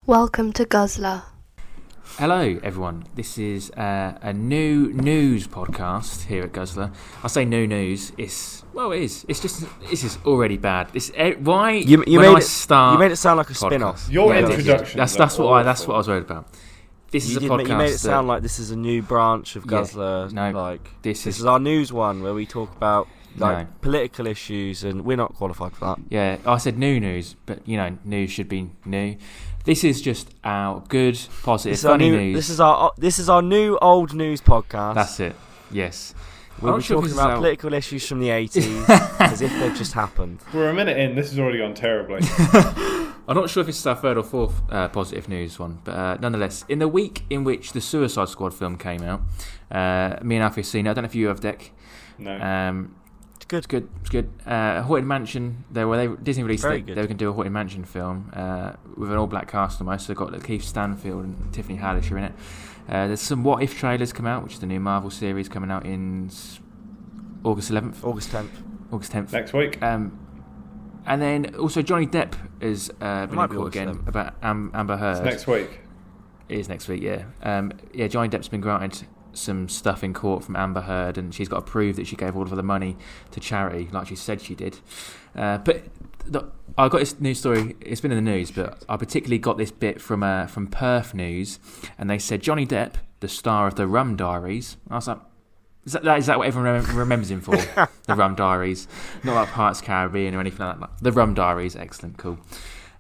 Welcome to Guzzler. Hello, everyone. This is a new news podcast here at Guzzler. I say new news. It's just already bad. You made it sound like a spin-off. Your introduction. That's what I was worried about. This is a podcast. You made it sound like this is a new branch of Guzzler. This is our news one where we talk about political issues, and we're not qualified for that. Yeah, I said new news, but news should be new. This is just our good, positive, funny news. This is our new old news podcast. That's it. Yes. We'll be talking about political issues from the 80s as if they've just happened. We're a minute in. This has already gone terribly. I'm not sure if this is our third or fourth positive news one, but nonetheless, in the week in which the Suicide Squad film came out, me and Alfie have seen it. I don't know if you have, Dec. No. It's good. Haunted Mansion. Disney released they were going to do a Haunted Mansion film with an all-black cast almost. So they've got Lakeith Stanfield and Tiffany Haddish are in it. There's some What If trailers come out, which is the new Marvel series coming out in August 11th. August 10th. Next week. And then also Johnny Depp has been in court again about Amber Heard. It's next week. It is next week, yeah. Johnny Depp's been granted some stuff in court from Amber Heard, and she's got to prove that she gave all of the money to charity, like she said she did. But I got this news story. It's been in the news, but I particularly got this bit from Perth News, and they said Johnny Depp, the star of the Rum Diaries. I was like, is that what everyone remembers him for? The Rum Diaries, not like Pirates of the Caribbean or anything like that. The Rum Diaries, excellent, cool.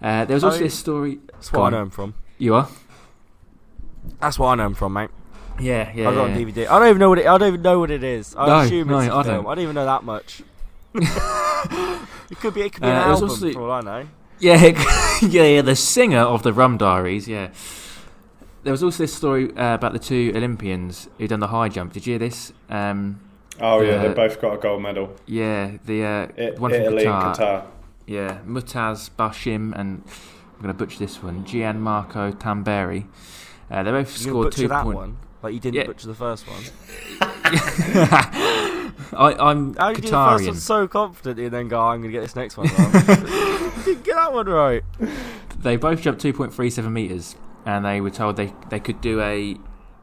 There was also this story. That's what I know him from. You are? That's what I know him from, mate. Yeah. I got on DVD. I don't even know what it is. I assume it's a film. I don't even know that much. It could be an album for all I know. Yeah, the singer of the Rum Diaries. Yeah. There was also this story about the two Olympians who done the high jump. Did you hear this? They both got a gold medal. Yeah, one Italy from and Qatar. Yeah, Mutaz Bashim and I'm going to butcher this one. Gianmarco Tamberi. They both scored 2 points. Like you didn't butcher the first one. I'm How Qatarian. You do the first one so confidently and then go, I'm going to get this next one right. You didn't get that one right. They both jumped 2.37 metres, and they were told they could do a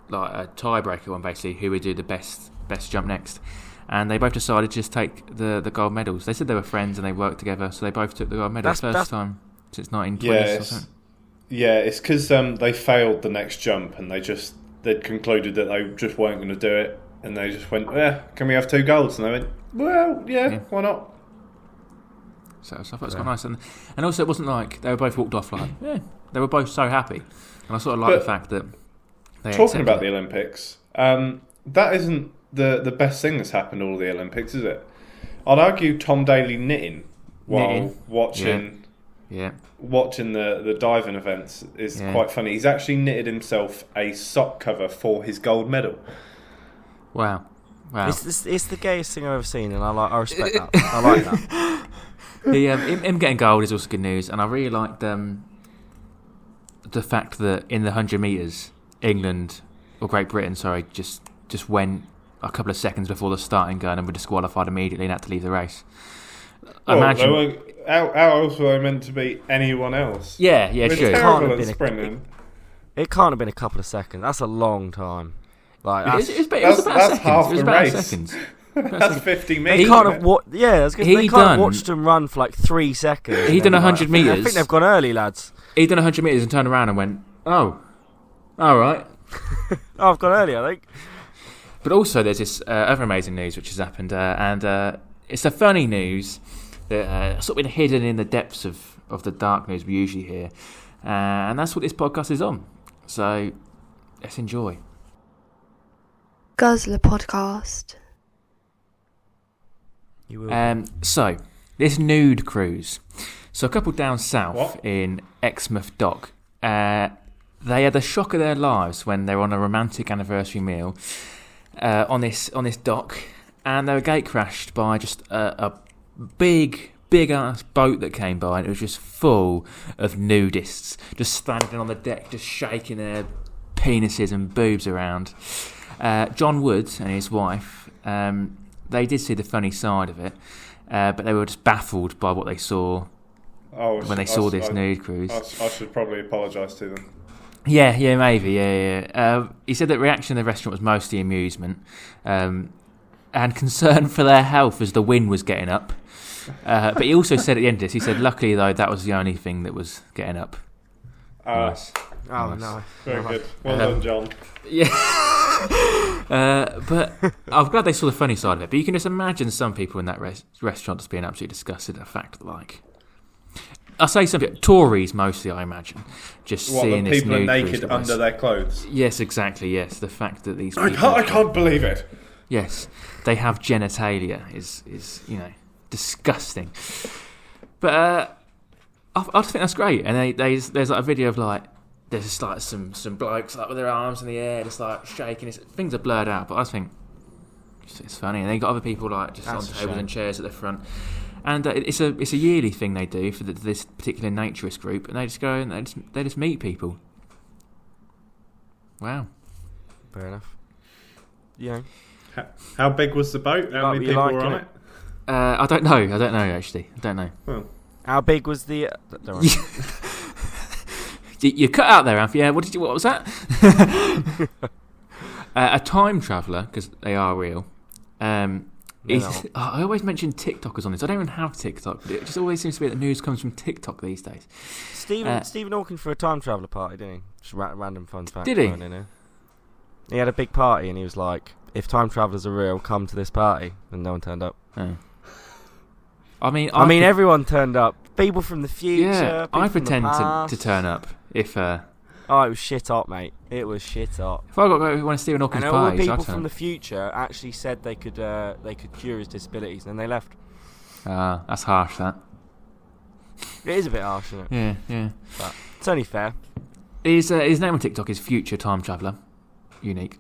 tiebreaker one, basically, who would do the best jump next. And they both decided to just take the gold medals. They said they were friends and they worked together, so they both took the gold medal. First time since 1920s or something. Yeah, it's because they failed the next jump and they'd concluded that they just weren't going to do it, and they just went, can we have 2 golds? And they went, well, yeah. Why not? So I thought it was quite nice. And also it wasn't like they were both walked off like, they were both so happy. And I sort of like the fact that they talking about the Olympics, that isn't the best thing that's happened all of the Olympics, is it? I'd argue Tom Daley knitting while watching... Yeah. Watching the diving events is quite funny. He's actually knitted himself a sock cover for his gold medal. Wow. It's the gayest thing I've ever seen, and I respect that. I like that. Him getting gold is also good news, and I really liked the fact that in the 100 metres, England or Great Britain, just went a couple of seconds before the starting gun and were disqualified immediately and had to leave the race. How else were they meant to be anyone else? Yeah, true. It can't have been a couple of seconds. That's a long time. Like that's half the race. That's 50 metres. They can't have they can't have watched them run for like 3 seconds. He done 100 metres. I think they've gone early, lads. He done 100 metres and turned around and went, oh, all right. I've gone early, I think. But also there's this other amazing news which has happened, and it's the funny news that sort of been hidden in the depths of the dark news we usually hear, and that's what this podcast is on. So let's enjoy. Guzzler podcast. You will. So this Nude cruise. So a couple down south in Exmouth Dock. They had the shock of their lives when they were on a romantic anniversary meal on this dock, and they were gate crashed by just a big ass boat that came by, and it was just full of nudists just standing on the deck, just shaking their penises and boobs around. John Wood and his wife, they did see the funny side of it, but they were just baffled by what they saw when they saw this nude cruise. I should probably apologise to them. Yeah, maybe, yeah. He said that reaction in the restaurant was mostly amusement and concern for their health as the wind was getting up. But he also said at the end of this, he said, luckily, though, that was the only thing that was getting up. Nice. Oh, no. Very good. Well done, John. Yeah. But I'm glad they saw the funny side of it. But you can just imagine some people in that restaurant just being absolutely disgusted at the fact that, like... I'll say something. Tories, mostly, I imagine. Just seeing this people are nude naked under their clothes? Yes, exactly, yes. The fact that these people... I can't believe it. Yes. They have genitalia is disgusting. But I just think that's great. And there's like a video of like there's just like some blokes like with their arms in the air, just like shaking. Things are blurred out, but I just think it's funny. And they got other people like just on tables and chairs at the front. And it's a yearly thing they do for this particular naturist group, and they just go and they just meet people. Wow. Fair enough. Yeah. How big was the boat? How many people were on it? I don't know actually. I don't know. Well. How big was the? Don't worry. You cut out there, Alfie. Yeah. What was that? A time traveller, because they are real. I always mention TikTokers on this. I don't even have TikTok, but it just always seems to be that the news comes from TikTok these days. Stephen Hawking for a time traveller party, didn't he? Just random fun fact. Did he? He had a big party, and he was like, "If time travellers are real, come to this party." And no one turned up. Oh. I mean, everyone turned up. People from the future. Yeah, I pretend to turn up if. Oh, it was shit hot, mate. It was shit hot. If I got to go to one of Stephen Hawking's parties, parties, all the people from the future actually said they could cure his disabilities, and then they left. That's harsh. That. It is a bit harsh, isn't it? Yeah. But it's only fair. His name on TikTok is Future Time Traveller. Unique.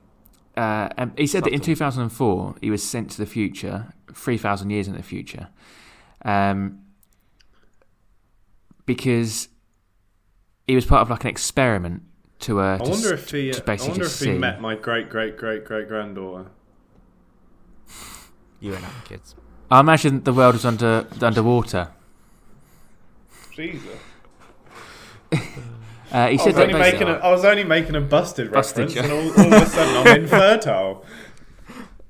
And he said that in 2004 he was sent to the future, 3,000 years in the future, because he was part of like an experiment to. I wonder if he met my great granddaughter. You ain't having kids. I imagine the world was underwater. Jesus. He said I was only making a busted reference, and all of a sudden I'm infertile.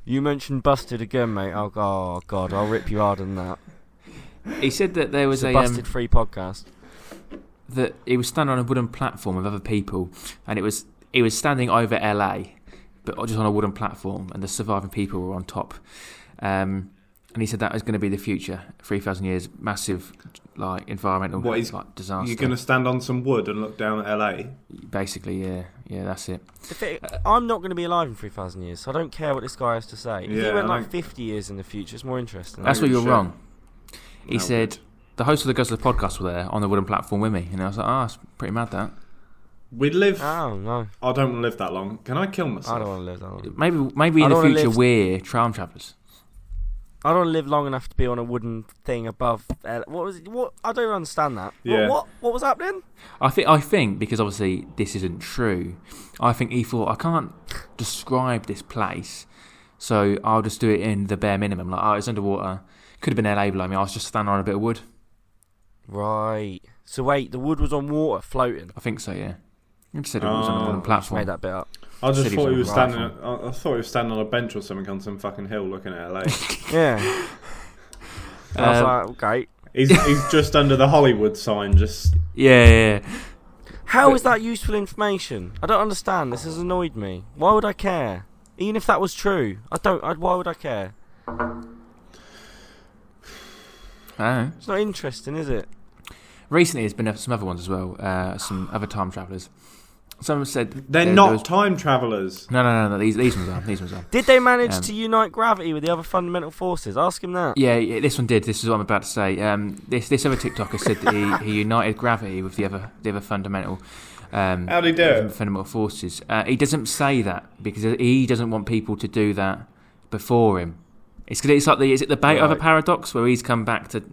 You mentioned busted again, mate. Oh God, I'll rip you harder than that. He said that there was a busted free podcast. That he was standing on a wooden platform with other people, and he was standing over LA, but just on a wooden platform, and the surviving people were on top. And he said that was going to be the future, 3,000 years, massive like environmental disaster. You're going to stand on some wood and look down at LA? Basically, yeah, that's it. I'm not going to be alive in 3,000 years, so I don't care what this guy has to say. If he went 50 years in the future, it's more interesting. That's where you're wrong. He said the host of the Guzzler podcast were there on the wooden platform with me, and I was like, it's pretty mad that. We live. Oh no! I don't want to live that long. Can I kill myself? I don't want to live that long. Maybe in the future we're time travellers. I don't want to live long enough to be on a wooden thing above. What was it? What? I don't even understand that. Yeah. What was happening? I think because obviously this isn't true. I think he thought I can't describe this place, so I'll just do it in the bare minimum. Like, it's underwater. Could have been LA below me. I was just standing on a bit of wood. Right. So wait, the wood was on water, floating. I think so. Yeah. You just said it was on a wooden platform. Made that bit up. I just thought he was standing. I thought he was standing on a bench or something on some fucking hill looking at LA. Yeah. I was like, okay. He's just under the Hollywood sign. Just yeah. How is that useful information? I don't understand. This has annoyed me. Why would I care? Even if that was true, why would I care? It's not interesting, is it? Recently, there's been some other ones as well. Some other time travellers. Someone said they're not time travellers. No. These ones are. These ones are. Did they manage to unite gravity with the other fundamental forces? Ask him that. Yeah, this one did. This is what I'm about to say. This other TikToker said that he united gravity with the other fundamental. How did he do it? Fundamental forces. He doesn't say that because he doesn't want people to do that before him. It's because it's like the Beethoven paradox where he's come back to,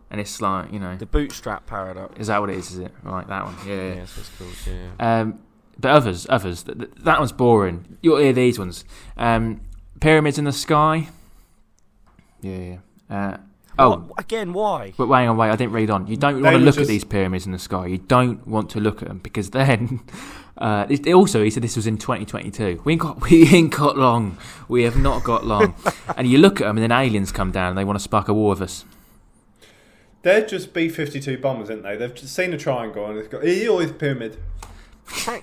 and it's like the bootstrap paradox. Is that what it is? Is it right? That one. Yeah. That's what it's called. Yeah. But others. That one's boring. You'll hear these ones. Pyramids in the sky. Yeah. Oh, again, why? But wait, I didn't read on. You don't want to look at these pyramids in the sky. You don't want to look at them because then. Also, he said this was in 2022. We ain't got long. We have not got long. And you look at them, and then aliens come down, and they want to spark a war with us. They're just B-52 bombers, aren't they? They've just seen a triangle and it's got the pyramid.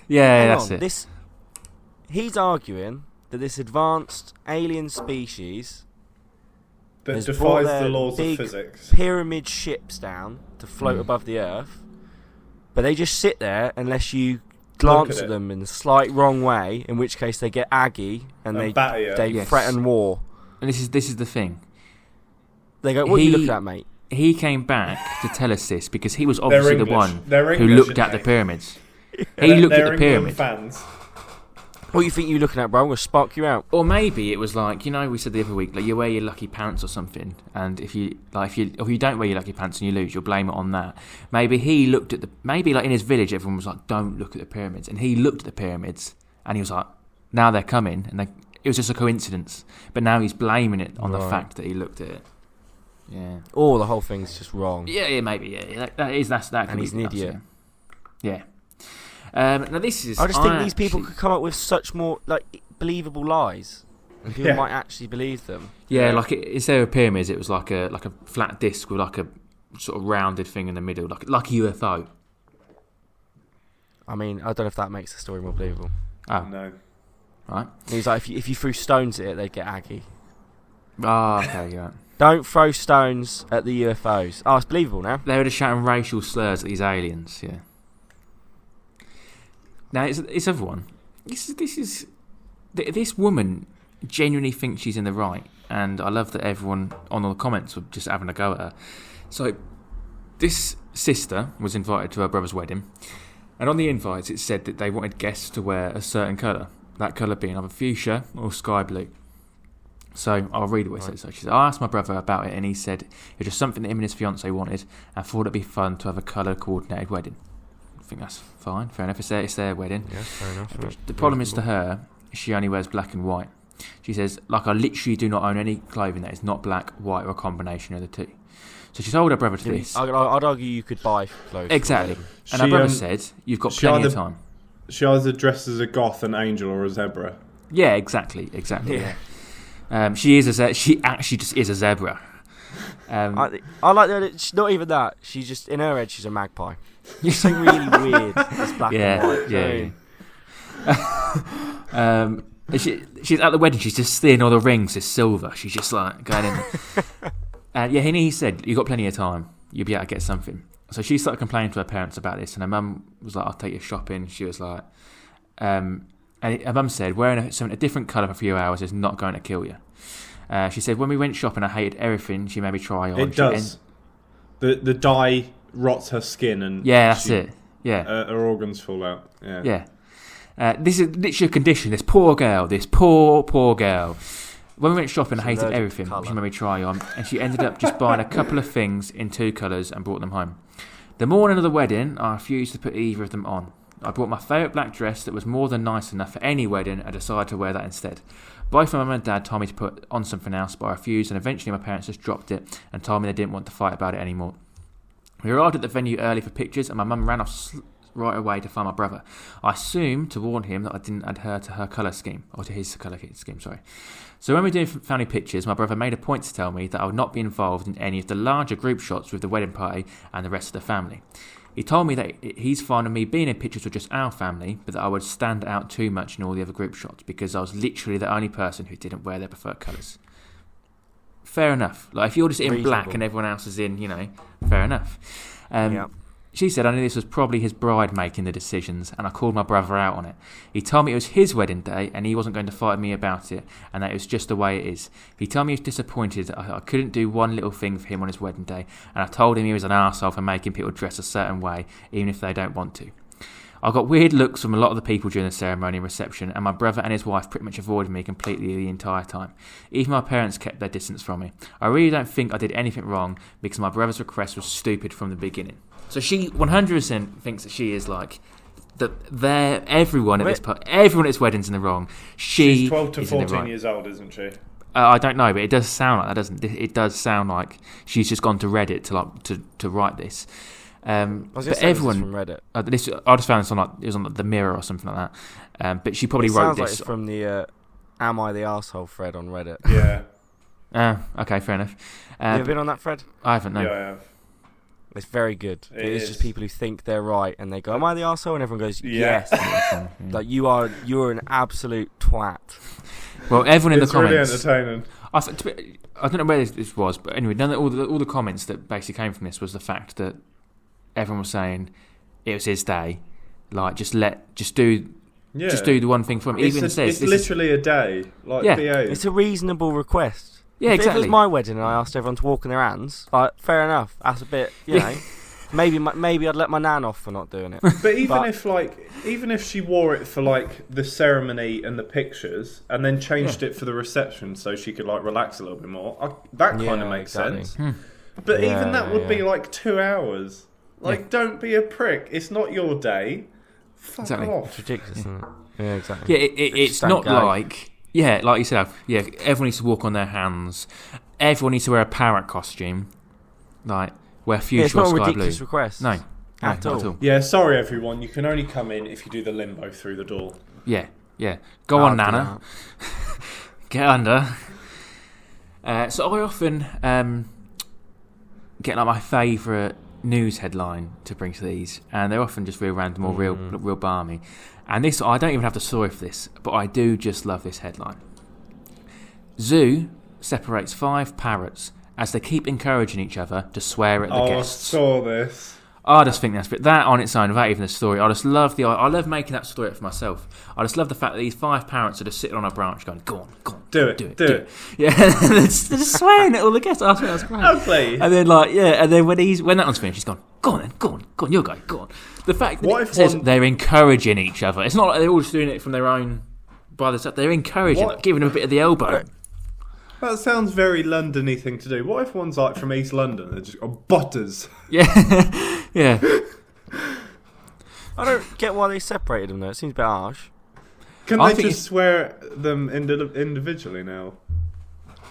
That's it. He's arguing that this advanced alien species that defies the laws of physics. Pyramid ships down to float above the Earth, but they just sit there unless you glance at them in a slight wrong way, in which case they get aggy and they threaten war. And this is the thing. They go, "What are you looking at, mate?" He came back to tell us this because he was obviously the one who looked at the pyramids. He looked at the pyramid. Fans. What do you think you're looking at, bro? I'm going to spark you out. Or maybe it was like, we said the other week, like you wear your lucky pants or something, and if you don't wear your lucky pants and you lose, you'll blame it on that. Maybe he looked at in his village, everyone was like, "Don't look at the pyramids," and he looked at the pyramids, and he was like, "Now they're coming," and it was just a coincidence. But now he's blaming it on the fact that he looked at it. Yeah. Or the whole thing's just wrong. Yeah, maybe. Yeah, that. And he's an idiot. Yeah. Now this is. I just think these people could come up with such more believable lies, and people might actually believe them. Yeah, like instead of pyramids, it was like a flat disc with like a sort of rounded thing in the middle, like a UFO. I mean, I don't know if that makes the story more believable. Oh no. Right. He's like, if you threw stones at it, they'd get aggy. Okay, yeah. Don't throw stones at the UFOs. Oh, it's believable now. They were just shouting racial slurs at these aliens. Yeah. Now it's other one. This woman genuinely thinks she's in the right, and I love that everyone on all the comments were just having a go at her. So this sister was invited to her brother's wedding, and on the invites it said that they wanted guests to wear a certain colour. That colour being either fuchsia or sky blue. So I'll read what it says. So she said, "I asked my brother about it, and he said it was just something that him and his fiancée wanted, and thought it'd be fun to have a colour coordinated wedding." I think that's fine, fair enough. It's their wedding. Yes, fair enough. The problem is to her, she only wears black and white. She says, "I literally do not own any clothing that is not black, white, or a combination of the two." So she told her brother this. I'd argue you could buy clothes. Exactly. And her brother said, "You've got plenty of time." She either dressed as a goth, an angel, or a zebra. Yeah, exactly. Yeah. She actually just is a zebra. I like that. Not even that. She's just in her head. She's a magpie. You're so really weird. That's black and white. She's at the wedding. She's just seeing all the rings is silver. She's just like going in. And he said, "You've got plenty of time. You'll be able to get something." So she started complaining to her parents about this, and her mum was like, "I'll take you shopping." She was like, and her mum said, "Wearing something a different colour for a few hours is not going to kill you." She said, "When we went shopping, I hated everything she made me try on." It does. The dye rots her skin, and that's it. Yeah, her organs fall out. Yeah. This is literally a condition. This poor girl. When we went shopping, I hated everything she made me try on, and she ended up just buying a couple of things in 2 colours and brought them home. The morning of the wedding, I refused to put either of them on. I brought my favourite black dress that was more than nice enough for any wedding and decided to wear that instead. Both my mum and dad told me to put on something else, but I refused, and eventually my parents just dropped it and told me they didn't want to fight about it anymore. We arrived at the venue early for pictures, and my mum ran off right away to find my brother. I assumed to warn him that I didn't adhere to her colour scheme, or to his colour scheme, sorry. So when we were doing family pictures, my brother made a point to tell me that I would not be involved in any of the larger group shots with the wedding party and the rest of the family. He told me that he's fine with me being in pictures with just our family, but that I would stand out too much in all the other group shots because I was literally the only person who didn't wear their preferred colours. Fair enough. Like, if you're just in black and everyone else is in, fair enough. She said I knew this was probably his bride making the decisions, and I called my brother out on it. He told me it was his wedding day and he wasn't going to fight with me about it, and that it was just the way it is. He told me he was disappointed that I couldn't do one little thing for him on his wedding day, and I told him he was an arsehole for making people dress a certain way, even if they don't want to. I got weird looks from a lot of the people during the ceremony and reception, and my brother and his wife pretty much avoided me completely the entire time. Even my parents kept their distance from me. I really don't think I did anything wrong because my brother's request was stupid from the beginning. So she 100% thinks that she is like everyone at this wedding's in the wrong. She's 12 to 14 years old, isn't she? I don't know, but it does sound like that, doesn't it? It does sound like she's just gone to Reddit to write this. But everyone from Reddit. I just found this on it was on the Mirror or something like that. But she probably wrote sounds this like it's from the "Am I the Arsehole" thread on Reddit. Yeah. Okay, fair enough. You ever been on that thread? I haven't. No. Yeah, I have. It's very good. It It's is. just people who think they're right and they go, "Am I the arsehole?" and everyone goes, Yeah. "Yes." Like you're an absolute twat. Well, everyone in It's the comments. really entertaining. I don't know where this was, but anyway, all the comments that basically came from this was the fact that everyone was saying it was his day. Like, just do the one thing for him. Even says it's literally a day. Like, Yeah. behave. It's a reasonable request. Yeah, If exactly. it was my wedding and I asked everyone to walk in their hands, like, fair enough. That's a bit, you know. Maybe I'd let my nan off for not doing it. But even if she wore it for like the ceremony and the pictures, and then changed it for the reception so she could like relax a little bit more, that kind of makes sense. But Yeah, even that would be yeah. like 2 hours. Like, don't be a prick. It's not your day. Fuck Exactly. off. It's ridiculous, isn't it? Yeah, exactly. Yeah, it's Just don't not go. like like you said. Yeah, everyone needs to walk on their hands. Everyone needs to wear a parrot costume, like wear future It's not a sky blue. ridiculous request. No, At not all. Yeah, sorry everyone. You can only come in if you do the limbo through the door. Yeah. Go on, I'll do Nana. Get under. So I often get like my favourite news headline to bring to these, and they're often just real random or real balmy. And this, I don't even have the story for this, but I do just love this headline. Zoo separates 5 parrots as they keep encouraging each other to swear at the guests. I saw this. I just think that on its own, without even the story, I just love I love making that story up for myself. I just love the fact that these 5 parrots are just sitting on a branch going, go on, Do it. yeah, they're just swearing at all the guests. I think that's great. Ugly. And then and then when that one's finished, he's gone, go on, you'll go, go on. The fact that it says they're encouraging each other, it's not like they're all just doing it from their own by themselves. They're encouraging, giving them a bit of the elbow. That sounds very London-y thing to do. What if one's like from East London? They're just butters. Yeah, yeah. I don't get why they separated them though. It seems a bit harsh. Can I they think just swear them individually now?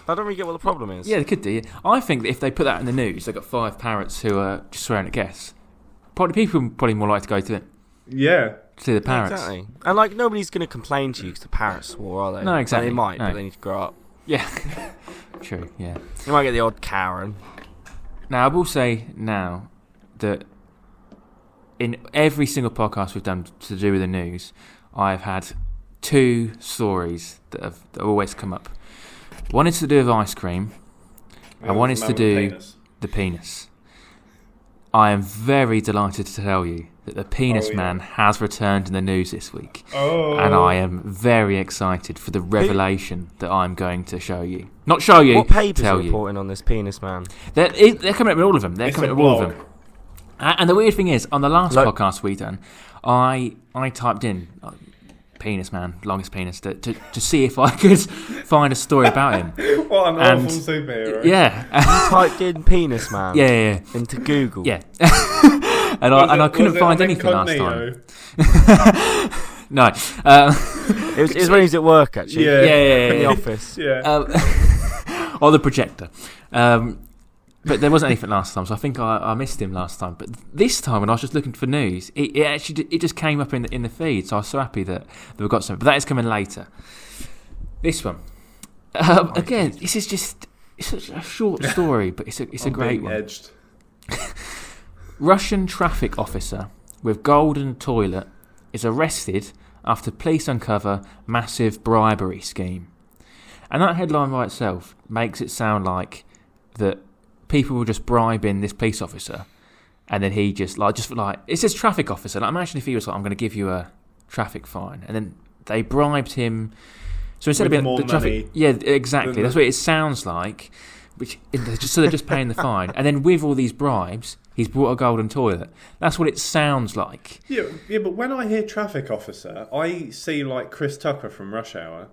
I don't really get what the problem is. Yeah, they could do. Yeah. I think that if they put that in the news, they've got 5 parrots who are just swearing at guests. People more likely to go to it. Yeah. To the parrots. Exactly. And like nobody's going to complain to you because the parrots swore, are they? No, exactly. They might, No. but they need to grow up. Yeah. True, yeah. You might get the odd Karen. Now, I will say now that in every single podcast we've done to do with the news, I've had 2 stories that always come up. One is to do with ice cream, and one is to do the penis. I am very delighted to tell you that the penis man has returned in the news this week. Oh. And I am very excited for the revelation that I'm going to show you. Not show you, What papers tell are you. reporting on this penis man? They're coming up with all of them. It's coming a up with all of blog. them. And the weird thing is, on the last podcast we done, I typed in penis man, longest penis, to see if I could find a story about him. What an awful superhero. Yeah. You typed in penis man Yeah. into Google. Yeah. and I couldn't find anything last time. No. It was when he was at work, actually. Yeah. In the office. Yeah. Or the projector. But there wasn't anything last time, so I think I missed him last time. But this time, when I was just looking for news, it just came up in the feed. So I was so happy that we've got something. But that is coming later. This one, again, this is just it's a short story, but it's a great one. Edged. Russian traffic officer with golden toilet is arrested after police uncover massive bribery scheme. And that headline by itself makes it sound like that people were just bribing this police officer, and then he just like it says traffic officer. Like, imagine if he was like, "I'm going to give you a traffic fine," and then they bribed him. So instead With of being more the traffic, money yeah, exactly. That's what it sounds like. So they're just paying the fine, and then with all these bribes, he's brought a golden toilet. That's what it sounds like. Yeah, but when I hear traffic officer, I see like Chris Tucker from Rush Hour.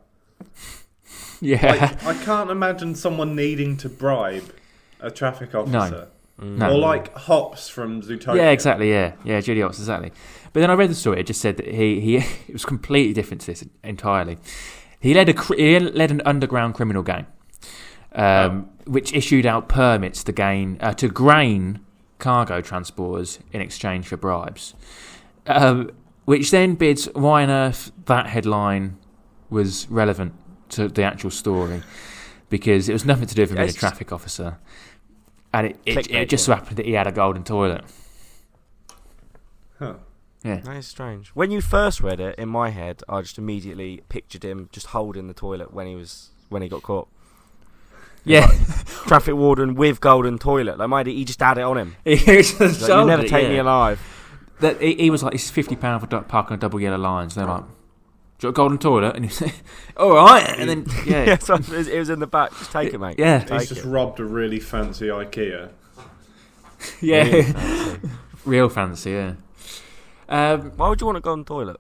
Yeah, Like, I can't imagine someone needing to bribe a traffic officer. No. Or like Hops from Zootopia. Yeah, exactly. Yeah, Judy Hopps, exactly. But then I read the story. It just said that he it was completely different to this entirely. He led an underground criminal gang, which issued out permits to grain cargo transporters in exchange for bribes. Which then bids why on earth that headline was relevant to the actual story, because it was nothing to do with him being a traffic officer, and it just so happened that he had a golden toilet. Huh. Yeah, that is strange. When you first read it, in my head, I just immediately pictured him just holding the toilet when he got caught. Yeah, like, traffic warden with golden toilet. Like, he just had it on him. You never take me alive. That he was like, it's £50 for parking a double yellow lines. They're like, do you want a golden toilet? And he said, all right. And then yeah, so it was in the back. Just take it, mate. Yeah, he's just robbed a really fancy IKEA. Yeah, really fancy. Real fancy. Yeah. Why would you want a golden toilet?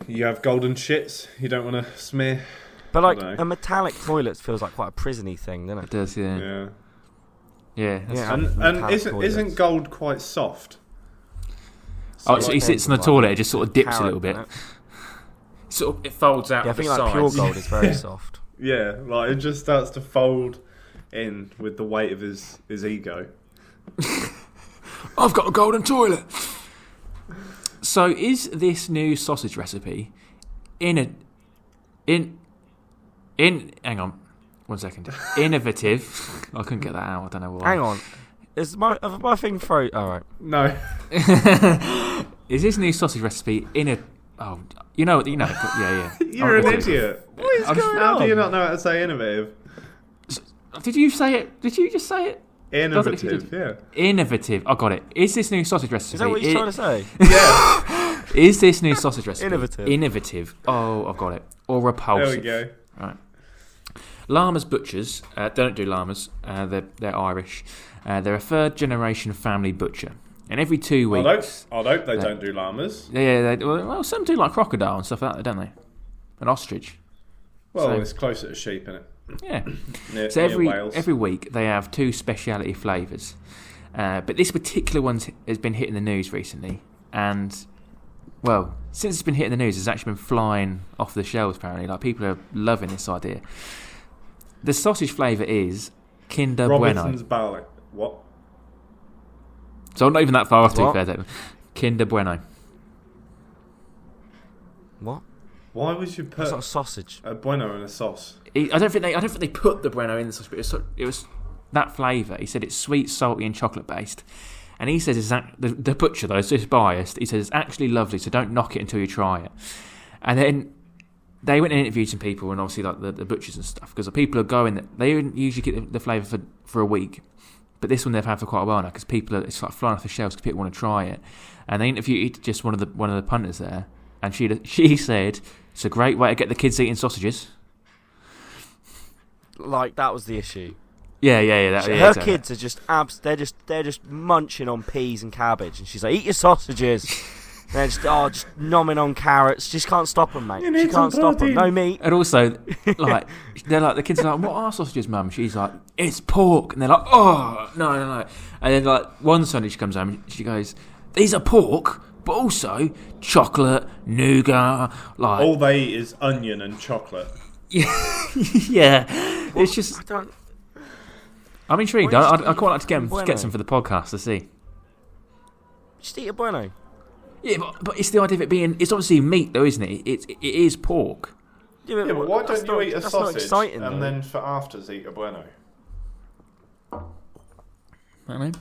You have golden shits. You don't want to smear. But like a metallic toilet feels like quite a prisony thing, doesn't it? It does, yeah. Yeah. Yeah. And isn't gold quite soft? So he sits in the toilet, it just sort of dips a little bit. It folds out. Yeah, I think like pure gold is very soft. Yeah, like it just starts to fold in with the weight of his ego. I've got a golden toilet. So is this new sausage recipe hang on 1 second. Innovative. I couldn't get that out, I don't know why. Hang on. Is my thing froze? Alright. No. Is this new sausage recipe yeah. You're an idiot. What is going How on? do you not know how to say innovative? Did you say it? Did you just say it? Innovative, yeah. Innovative. I got it. Is this new sausage recipe? Is that what you're trying to say? Yeah. Is this new sausage recipe Innovative. Oh, I've got it. Or repulsive. There we go. Right. Llamas butchers don't do llamas. They're Irish. They're a third-generation family butcher, and every 2 weeks. I hope they don't do llamas. Yeah, well, some do like crocodile and stuff like that, don't they? An ostrich. Well, So- it's closer to sheep, isn't it? Yeah. Near Wales. every week they have 2 speciality flavours, but this particular one has been hitting the news recently, and well, since it's been hitting the news, it's actually been flying off the shelves. Apparently, like people are loving this idea. The sausage flavour is Kinder Robinson's Bueno. Barley. What? So I'm not even that far off, to be What? fair, Declan. Kinder Bueno. What? Why would you put It's not a sausage. a bueno in a sauce? I don't think they put the Bueno in the sauce, but it was that flavour. He said it's sweet, salty, and chocolate based. And he says the butcher though is just biased. He says it's actually lovely, so don't knock it until you try it. And then they went and interviewed some people, and obviously like the butchers and stuff, because the people are going. They usually get the flavour for a week, but this one they've had for quite a while now because it's like flying off the shelves because people want to try it. And they interviewed just one of the punters there, and she said it's a great way to get the kids eating sausages. Like that was the issue. Yeah. Her exactly. kids are just they're just munching on peas and cabbage, and she's like, "Eat your sausages." They're just nomming on carrots. Just can't stop them, mate. She can't stop them. No meat. And also, like, they're like, the kids are like, "What are sausages, Mum?" She's like, "It's pork." And they're like, "Oh, no." And then, like, one Sunday she comes home and she goes, "These are pork, but also chocolate, nougat." Like, All they eat is onion and chocolate. yeah. It's just, I'm intrigued. I'd quite like to get some for the podcast to see. Just eat a bueno. Yeah, but it's the idea of it being, it's obviously meat though, isn't it? It is pork. Yeah, but why don't you eat a that's not sausage exciting, and though. then for afters eat a bueno? I don't know.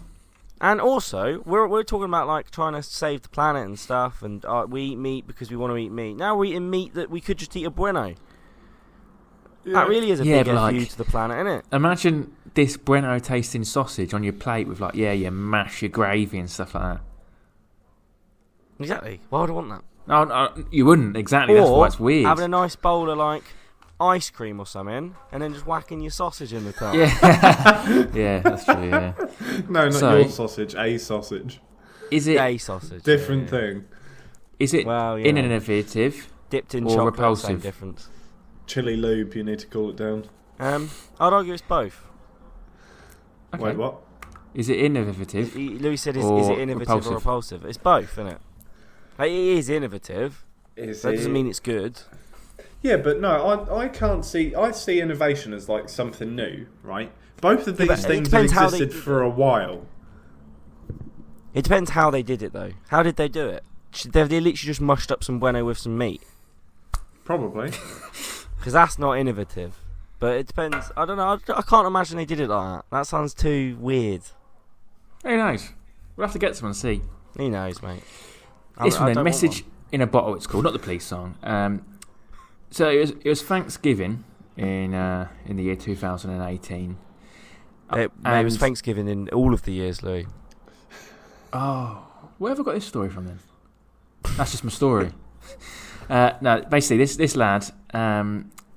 And also, we're talking about like trying to save the planet and stuff, and we eat meat because we want to eat meat. Now we're eating meat that we could just eat a bueno. Yeah. That really is a big but FU to the planet, isn't it? Imagine this bueno tasting sausage on your plate with like, your mash, your gravy and stuff like that. Exactly. Why would I want that? No, you wouldn't, exactly. That's why it's weird. Having a nice bowl of like ice cream or something, and then just whacking your sausage in the top. Yeah. Yeah, that's true, yeah. No, not So- your sausage, a sausage. Is it Day sausage. Different yeah. thing. Is it Well, yeah. innovative? Dipped in or chocolate, same repulsive? difference. Chili lube, you need to cool it down. I'd argue it's both. Okay. Wait, what? Is it innovative? Louis said, is Or it innovative repulsive? or repulsive? It's both, isn't it? Like, it is innovative. That doesn't mean it's good. Yeah, but no, I can't see. I see innovation as like something new, right? Both of these things have existed for a while. It depends how they did it, though. How did they do it? They literally just mushed up some bueno with some meat. Probably. Because that's not innovative. But it depends. I don't know. I can't imagine they did it like that. That sounds too weird. Who knows? We'll have to get someone and see. Who knows, mate? This one then, Message in a Bottle, it's called, not the police song. So it was Thanksgiving in the year 2018. It was Thanksgiving in all of the years, Lou. Oh, where have I got this story from then? That's just my story. No, basically, this lad,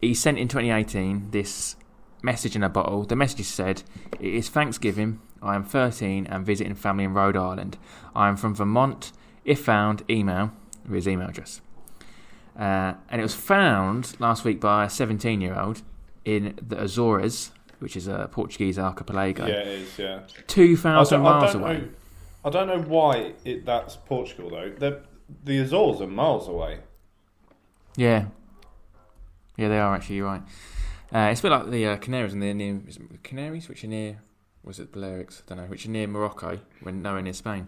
he sent in 2018 this message in a bottle. The message said, "It is Thanksgiving. I am 13 and visiting family in Rhode Island. I am from Vermont. If found, email," with his email address. And it was found last week by a 17-year-old in the Azores, which is a Portuguese archipelago. Yeah, it is, yeah. 2,000 miles away. I don't know why that's Portugal, though. The Azores are miles away. Yeah. Yeah, they are actually, you're right. It's a bit like the Canaries, and they're near... Is it Canaries, which are near... Was it Balearics? I don't know. Which are near Morocco, when nowhere near Spain.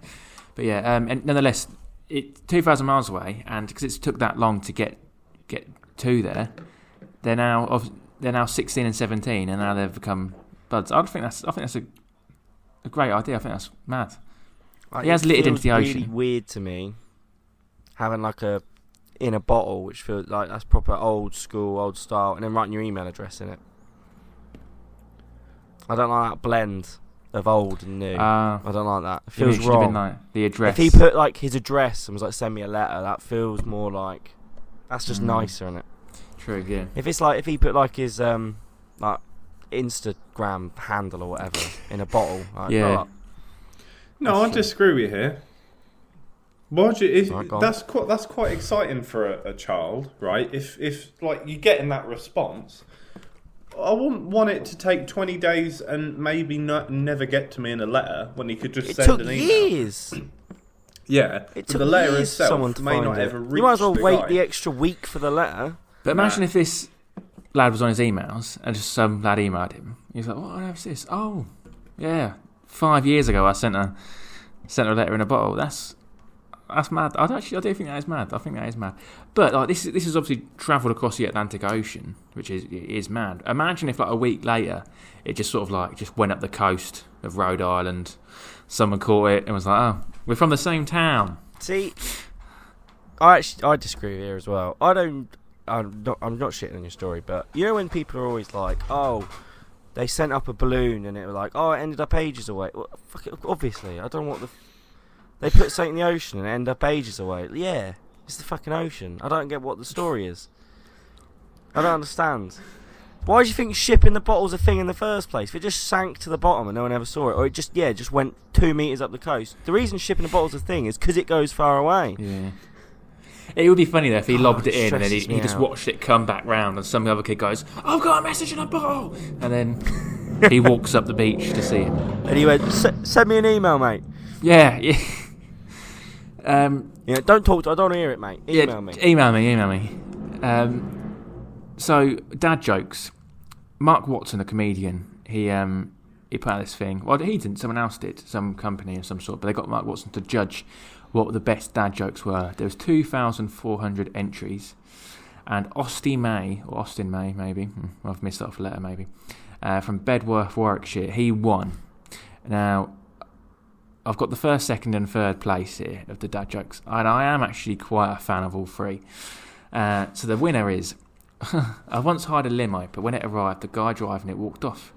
But yeah, and nonetheless, it's 2,000 miles away, and because it took that long to get to there, they're now 16 and 17, and now they've become buds. I think that's a great idea. I think that's mad. He has littered into the ocean. It's really weird to me having like in a bottle, which feels like that's proper old school, old style, and then writing your email address in it. I don't like that blend of old and new. I don't like that. It feels wrong. Been like the address. If he put like his address and was like, "Send me a letter," that feels more like that's just nicer, isn't it? True, yeah. If it's like if he put like his like Instagram handle or whatever in a bottle, like, yeah. No, I disagree with you here. Right, that's quite exciting for a child, right? If like you're getting that response, I wouldn't want it to take 20 days and maybe never get to me in a letter when he could just send an email. It took years. Yeah, it but took the letter years itself someone to may find not it. ever reach. You might as well wait guy. the extra week for the letter. But imagine if this lad was on his emails and just some lad emailed him. He's like, "What on earth is this? Oh, yeah, 5 years ago I sent a letter in a bottle. That's mad. I do think that is mad. I think that is mad. But like this has obviously travelled across the Atlantic Ocean, which is mad. Imagine if like a week later it just sort of like just went up the coast of Rhode Island. Someone caught it and was like, "Oh, we're from the same town." See, I disagree here as well. I'm not shitting on your story, but you know when people are always like, "Oh, they sent up a balloon and it was like, oh, it ended up ages away." Well, fuck it, obviously, I don't know what they put something in the ocean and it ended up ages away. Yeah, it's the fucking ocean. I don't get what the story is. I don't understand. Why do you think shipping the bottle's a thing in the first place? If it just sank to the bottom and no one ever saw it, or it just went 2 meters up the coast. The reason shipping the bottle's a thing is because it goes far away. Yeah. It would be funny though if he lobbed it in and then he just watched it come back round and some other kid goes, "I've got a message in a bottle," and then he walks up the beach to see it. And he went, "Send me an email, mate." Yeah. Yeah, don't talk to. I don't want to hear it, mate. Email me. Email me. So dad jokes. Mark Watson, a comedian, he put out this thing. Well, he didn't. Someone else did. Some company of some sort. But they got Mark Watson to judge what the best dad jokes were. There was 2,400 entries, and Austin May, maybe. I've missed off a letter, maybe. From Bedworth, Warwickshire, he won. Now, I've got the first, second, and third place here of the dad jokes, and I am actually quite a fan of all three. So the winner is: I once hired a limo, but when it arrived, the guy driving it walked off.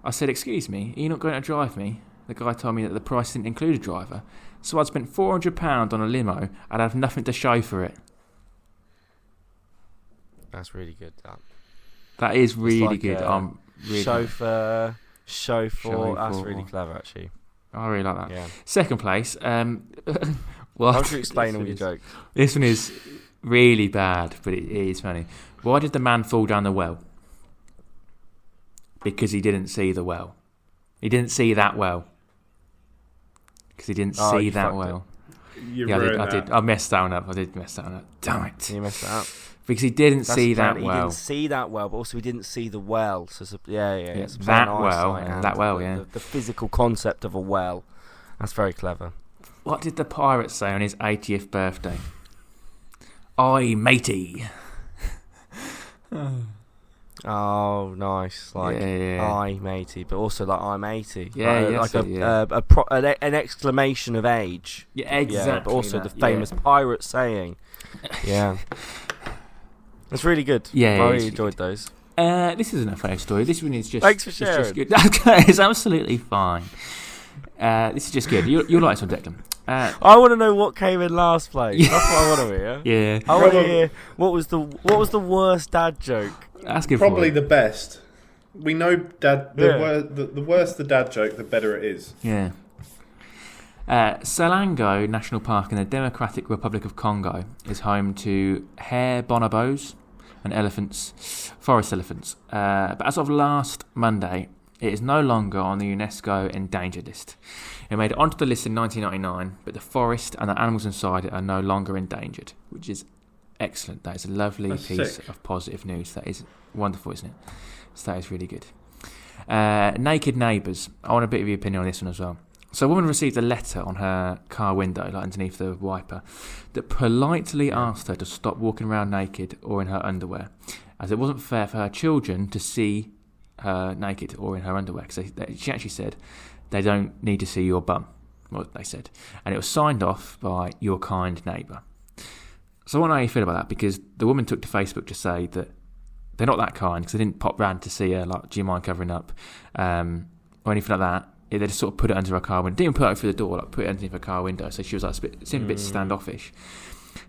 I said, "Excuse me, are you not going to drive me?" The guy told me that the price didn't include a driver, so I'd spent £400 on a limo and I'd have nothing to show for it. That's really good. That is really like good. Really chauffeur. Chauffeur. That's really clever, actually. I really like that. Yeah. Second place. Well, how do you explain all your jokes? This one is really bad, but it is funny. Why did the man fall down the well? Because he didn't see the well. He didn't see that well. Because he didn't see that well. You Yeah, ruined I that. did. I messed that one up. I did mess that one up. Damn it. You messed that up. Because he didn't That's see that apparently well. He didn't see that well, but also he didn't see the well. So it's that plain well eyesight and that well, yeah. The physical concept of a well. That's very clever. What did the pirate say on his 80th birthday? Oi, matey. Oh, nice. Like, Yeah. I matey, but also like I'm 80. Yeah, like, yeah, an exclamation of age. Yeah, exactly. Yeah, but also the that, famous pirate saying. Yeah. It's really good. Yeah, I it really is enjoyed those. This isn't a funny story. This one is just. Thanks for it's just sharing. good. Okay, it's absolutely fine. This is just good. You'll like this one, Declan. I want to know what came in last place. That's what I want to hear. Yeah. I want to hear what was the worst dad joke. That's good. Probably for the best. We know dad. The worse the dad joke, the better it is. Yeah. Salango National Park in the Democratic Republic of Congo is home to hare bonobos and elephants, forest elephants. But as of last Monday, it is no longer on the UNESCO endangered list. It made it onto the list in 1999, but the forest and the animals inside it are no longer endangered, which is excellent. That is a lovely piece sick. of positive news. That is wonderful, isn't it? So that is really good. Naked neighbours. I want a bit of your opinion on this one as well. So a woman received a letter on her car window, like underneath the wiper, that politely asked her to stop walking around naked or in her underwear, as it wasn't fair for her children to see her naked or in her underwear. Because she actually said, they don't need to see your bum, what they said. And it was signed off by your kind neighbour. So I want to know how you feel about that, because the woman took to Facebook to say that they're not that kind, because they didn't pop round to see her, like, do you mind covering up, or anything like that. They just sort of put it under her car window. Didn't put it through the door, like put it underneath her car window. So she was like seemed a bit standoffish.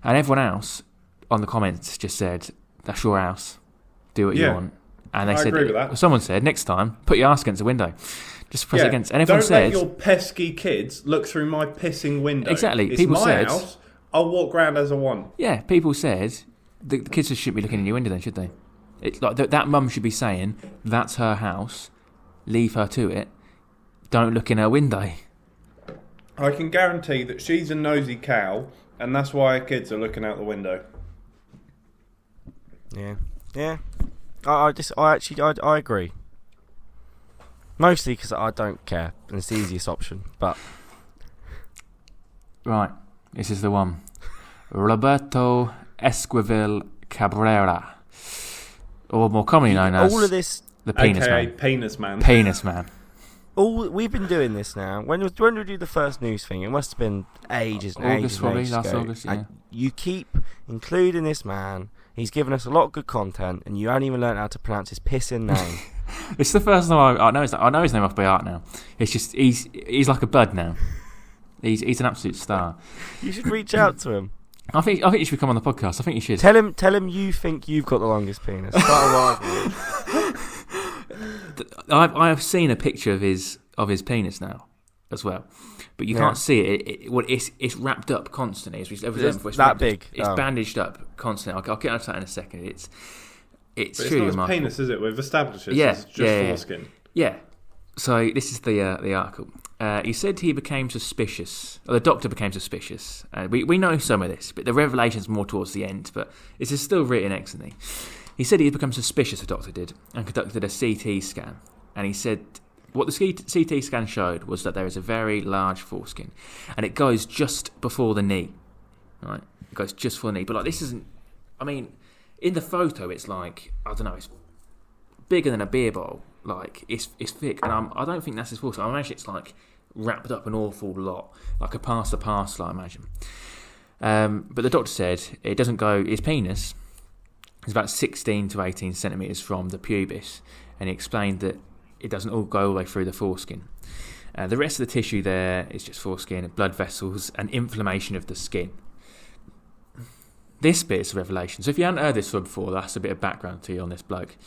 And everyone else on the comments just said, "That's your house. Do what you want." And they I said, agree with that. Someone said, "Next time, put your ass against the window. Just press it against." And everyone Don't said, let your pesky kids look through my pissing window. Exactly. It's People my said, house. I'll walk round as I want. "Yeah." People said the kids just shouldn't be looking in your window, then, should they? It's like that mum should be saying, "That's her house. Leave her to it. Don't look in her window." I can guarantee that she's a nosy cow, and that's why her kids are looking out the window. Yeah. I agree. Mostly because I don't care, and it's the easiest option. But Right, this is the one. Roberto Esquivel Cabrera, or more commonly known as all of this, the Penis AKA Man. Penis Man. Penis Man. we've been doing this now. When did we do the first news thing? It must have been ages and August, ages and probably, ages last ago. August, yeah. And you keep including this man. He's given us a lot of good content, and you haven't even learned how to pronounce his pissing name. It's the first time I know his name off by heart now. It's just he's like a bud now. He's an absolute star. You should reach out to him. I think you should come on the podcast. I think you should. Tell him you think you've got the longest penis. Start a rivalry. I've seen a picture of his penis now, as well, but you can't see it. It's wrapped up constantly. As we said before, It's that big. It's bandaged up constantly. I'll get onto that in a second. It's But it's truly not his remarkable. penis, is it? We've established this. Yeah, It's just yeah. foreskin. Yeah. So this is the article. He said he became suspicious. Or the doctor became suspicious. We know some of this, but the revelation's more towards the end. But this is still written excellently. He said he'd become suspicious, the doctor did, and conducted a CT scan. And he said what the CT scan showed was that there is a very large foreskin, and it goes just before the knee. Right, it goes just before the knee. But like this isn't. I mean, in the photo, it's like I don't know. It's bigger than a beer bottle. Like it's thick, and I don't think that's his foreskin. I imagine it's like wrapped up an awful lot, like a pasta parcel, I imagine. But the doctor said it doesn't go. His penis is about 16 to 18 centimeters from the pubis, and he explained that it doesn't all go all the way through the foreskin. The rest of the tissue there is just foreskin, blood vessels, and inflammation of the skin. This bit is a revelation. So if you hadn't heard this one before, that's a bit of background to you on this bloke.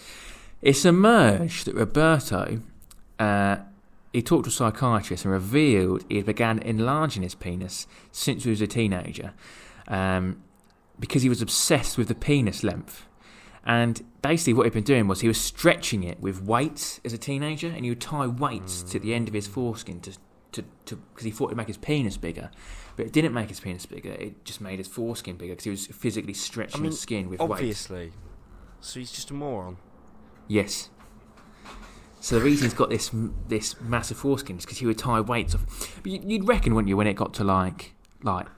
It's emerged that Roberto, he talked to a psychiatrist and revealed he had began enlarging his penis since he was a teenager, because he was obsessed with the penis length. And basically what he'd been doing was he was stretching it with weights as a teenager, and he would tie weights to the end of his foreskin to because he thought it'd make his penis bigger, but it didn't make his penis bigger. It just made his foreskin bigger because he was physically stretching his skin with weight. Obviously. So he's just a moron. Yes. So the reason he's got this massive foreskin is because he would tie weights off. But you'd reckon, wouldn't you, when it got to like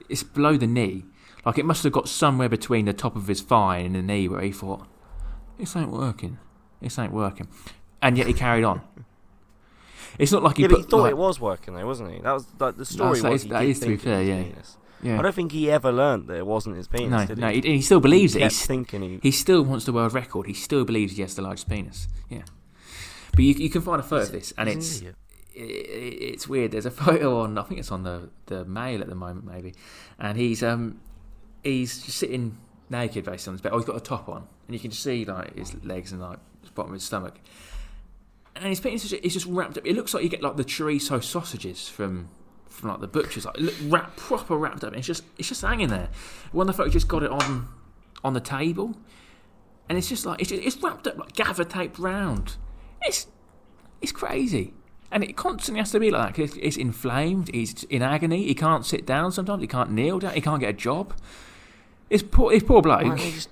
it's below the knee, like it must have got somewhere between the top of his thigh and the knee where he thought, this ain't working, and yet he carried on. It's not like he. Yeah, but he thought it was working though, wasn't he? That was like the story. That is to be fair, yeah. I don't think he ever learnt that it wasn't his penis. No, he still believes it. He still wants the world record. He still believes he has the largest penis. Yeah. But you can find a photo of this, and it's weird. There's a photo on, I think it's on the Mail at the moment, maybe, and he's just sitting naked basically on his bed. Oh, he's got a top on, and you can just see like his legs and like the bottom of his stomach, and his penis is just wrapped up. It looks like you get like the chorizo sausages from like the butchers, like proper wrapped up. And it's just hanging there. One of the photos just got it on the table, and it's just like it's wrapped up like gaffer taped round. It's crazy, and it constantly has to be like that because it's inflamed. He's in agony. He can't sit down sometimes. He can't kneel down. He can't get a job. It's poor bloke. Why don't you just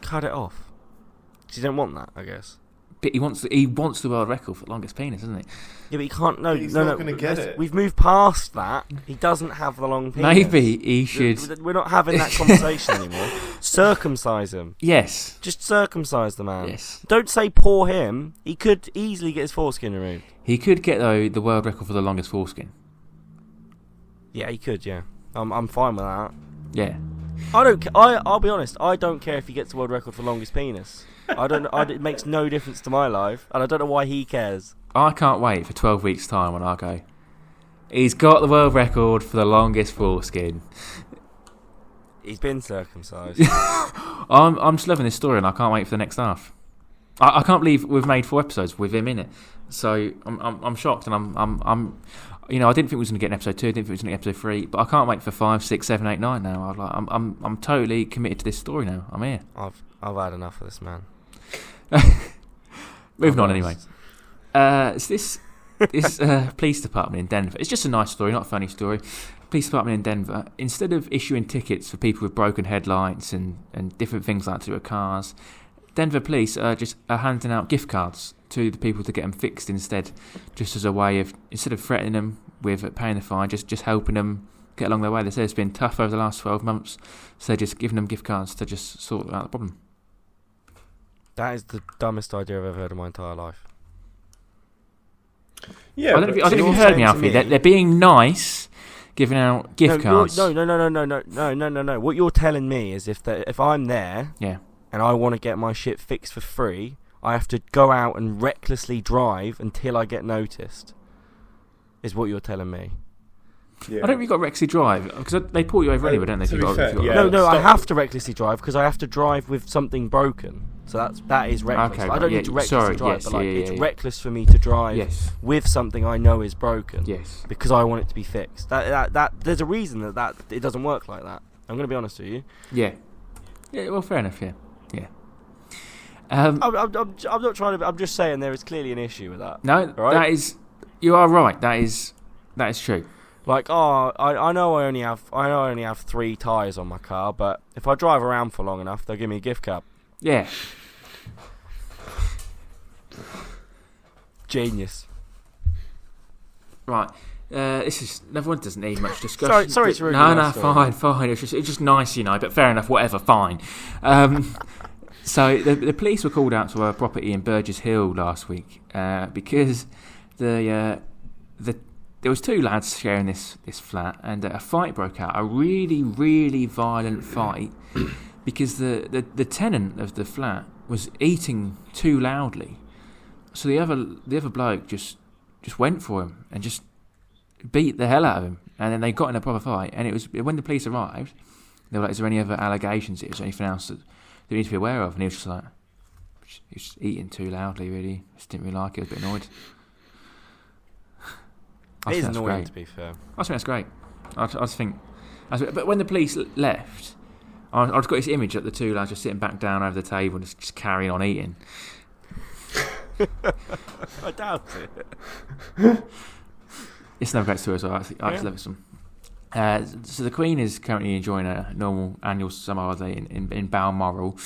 cut it off? Because you don't want that, I guess. But he wants the world record for the longest penis, doesn't he? Yeah, but he can't. No, he's not going to get it. We've moved past that. He doesn't have the long penis. Maybe he should. We're not having that conversation anymore. Circumcise him. Yes. Just circumcise the man. Yes. Don't say poor him. He could easily get his foreskin removed. He could get though the world record for the longest foreskin. Yeah, he could. Yeah, I'm fine with that. Yeah. I'll be honest. I don't care if he gets the world record for longest penis. It makes no difference to my life, and I don't know why he cares. I can't wait for 12 weeks' time when I go, he's got the world record for the longest foreskin. He's been circumcised. I'm just loving this story, and I can't wait for the next half. I can't believe we've made 4 episodes with him in it. So I'm shocked, and I'm I didn't think we was going to get an episode 2. I didn't think we was going to get episode 3, but I can't wait for 5, 6, 7, 8, 9 now. I'm totally committed to this story now. I'm here. I've had enough of this man. Moving on anyway. It's this police department in Denver. It's just a nice story, not a funny story. Police department in Denver, instead of issuing tickets for people with broken headlights and different things like that to do with cars, Denver police are handing out gift cards to the people to get them fixed instead, just as a way of, instead of threatening them with paying the fine, just helping them get along their way. They say it's been tough over the last 12 months, so they're just giving them gift cards to just sort out the problem. That is the dumbest idea I've ever heard in my entire life. Yeah, I don't know if you heard me, Alfie. They're being nice, giving out gift cards. No. What you're telling me is if I'm there, yeah, and I want to get my shit fixed for free, I have to go out and recklessly drive until I get noticed. Is what you're telling me. Yeah. I don't think you've got to recklessly drive, because they pull you over anyway, don't they? To be fair, No, I have to recklessly drive because I have to drive with something broken. So that is reckless. Okay, I don't need to recklessly drive, yes, but it's reckless for me to drive with something I know is broken. Yes. Because I want it to be fixed. That there's a reason that it doesn't work like that. I'm going to be honest with you. Yeah. Yeah. Well, fair enough. Yeah. I'm not trying to. I'm just saying there is clearly an issue with that. No, right? that is. You are right. That is true. Like, I know I only have 3 tyres on my car, but if I drive around for long enough, they'll give me a gift card. Yeah. Genius. Right. This is another one. Doesn't need much discussion. Sorry to ruin No, fine. It's just nice, but fair enough. Whatever, fine. So the police were called out to a property in Burgess Hill last week because there was 2 lads sharing this flat, and a fight broke out. A really, really violent fight because the tenant of the flat was eating too loudly. So the other bloke just went for him and just beat the hell out of him, and then they got in a proper fight. And it was when the police arrived, they were like, "Is there any other allegations? Is there anything else that we need to be aware of?" And he was just like, "He was just eating too loudly. Really, just didn't really like it. I was a bit annoyed." It is annoying, to be fair. I think that's great. I just think, but when the police left, I just got this image of the 2 lads just sitting back down over the table and just carrying on eating. I doubt it. It's another great story as well. I actually love this one. So the Queen is currently enjoying a normal annual summer holiday in Balmoral,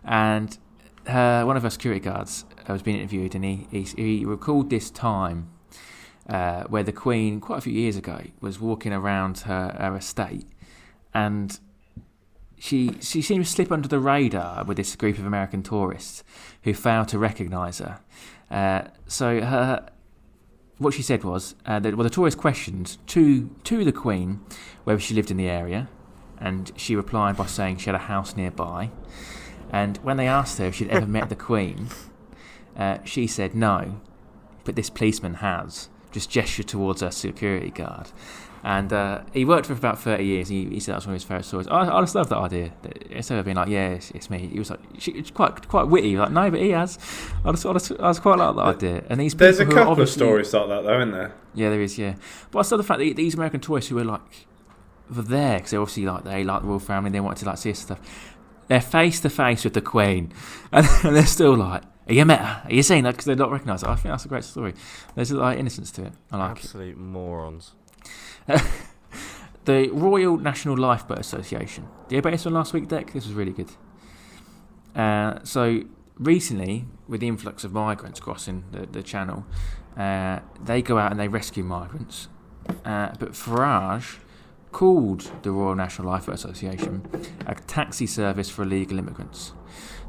and one of her security guards was being interviewed, and he recalled this time where the Queen, quite a few years ago, was walking around her estate, and she seemed to slip under the radar with this group of American tourists who failed to recognise her. What she said was that the tourists questioned to the Queen whether she lived in the area, and she replied by saying she had a house nearby. And when they asked her if she'd ever met the Queen, she said no, but this policeman has, just gestured towards her security guard. And he worked for about 30 years. He said that's one of his favourite stories. I just love that idea. Instead of being like, yeah, it's me, he was like, it's quite witty. Like, no, but he has. I just quite like that idea. And these there's a people couple of stories like that, though, isn't there? Yeah, there is. Yeah, but I still the fact that these American tourists who were there because they obviously they like the royal family. They wanted to see stuff. They're face to face with the Queen, and they're still like, "Are you met her? Are you seen her?" Because they're not recognised. I think that's a great story. There's innocence to it. I like Absolute morons. The Royal National Lifeboat Association. Did you hear about this one last week, Deck? This was really good. So recently, with the influx of migrants crossing the channel, they go out and they rescue migrants. But Farage called the Royal National Lifeboat Association a taxi service for illegal immigrants.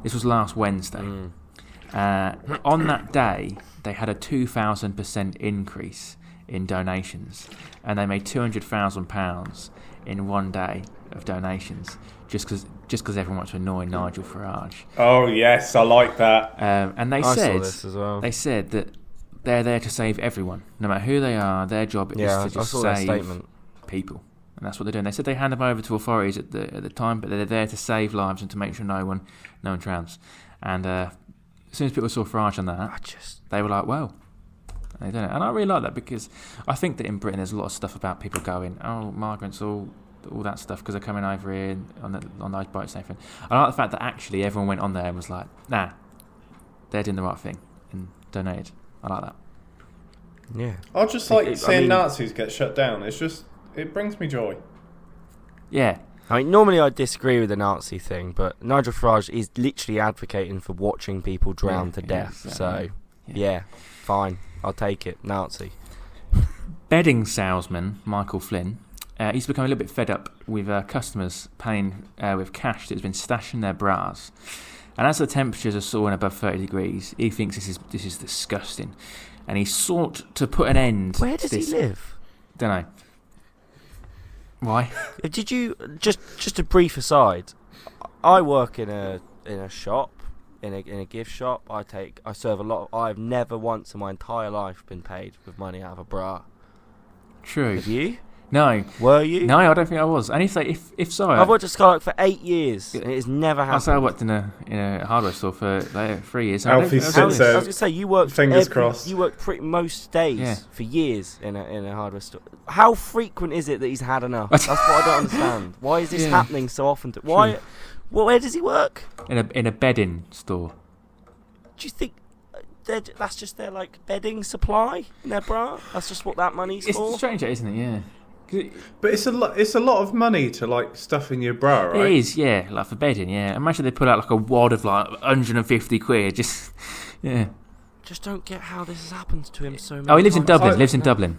This was last Wednesday. On that day, they had a 2,000% increase in donations, and they made £200,000 in one day of donations just because everyone wants to annoy Nigel Farage. Oh yes, I like that. And they I said saw this as well. they said that they're there to save everyone, no matter who they are. Their job is to just save people, and that's what they're doing. They said they hand them over to authorities at the time, but they're there to save lives and to make sure no one drowns. And as soon as people saw Farage on that, they were like, well. They don't know. And I really like that because I think that in Britain there's a lot of stuff about people going, migrants, all that stuff, because they're coming over here on those boats and everything. I like the fact that actually everyone went on there and was like, nah, they're doing the right thing and donated. I like that. Yeah. I just seeing Nazis get shut down. It brings me joy. Yeah. I mean, normally I disagree with the Nazi thing, but Nigel Farage is literally advocating for watching people drown to death. So, yeah, fine. I'll take it. Nazi. Bedding salesman Michael Flynn, he's become a little bit fed up with customers paying with cash that's been stashed in their bras. And as the temperatures are soaring above 30 degrees, he thinks this is disgusting. And he sought to put an end Where does he live? Don't know. Why? Did you just a brief aside? I work in a shop. In a gift shop, I serve a lot. I've never once in my entire life been paid with money out of a bra. True. Have you? No. Were you? No, I don't think I was. And if so, I've worked at Skylark for 8 years, and it has never happened. I worked in a hardware store for 3 years. Alfie sits there. I was going to say you worked. Fingers crossed. You worked most days for years in a hardware store. How frequent is it that he's had enough? That's what I don't understand. Why is this happening so often? Why? Well, where does he work? In a bedding store. Do you think that's just their bedding supply in their bra? That's just what that money's for? It's strange, isn't it? Yeah. But it's a lot of money to stuff in your bra, right? It is, yeah, for bedding, yeah. Imagine they put out a wad of 150 quid, just yeah. Just don't get how this has happened to him so much. Oh, he lives in Dublin. Lives in Dublin.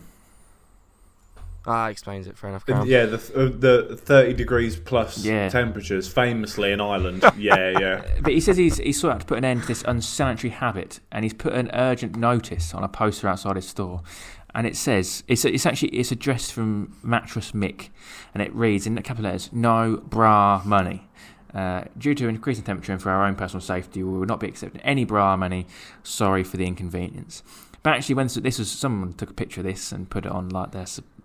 Explains it. Fair enough. Yeah, the 30 degrees plus temperatures, famously in Ireland. Yeah. But he says he's sought out to put an end to this unsanitary habit, and he's put an urgent notice on a poster outside his store, and it says it's addressed from Mattress Mick, and it reads in capital letters, "No bra money." Due to increasing temperature and for our own personal safety, we will not be accepting any bra money. Sorry for the inconvenience. But actually, when this was, someone took a picture of this and put it on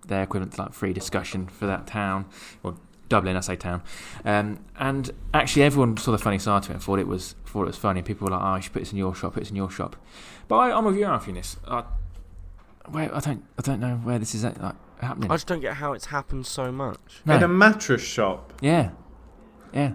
their equivalent to free discussion for that town, or Dublin, I say town. And actually, everyone saw the funny side to it and thought it was funny. People were like, "Oh, you should put this in your shop. Put this in your shop." But I'm with you, Alfie, in this. I don't know where this is happening. I just don't get how it's happened so much. No. In a mattress shop. Yeah. I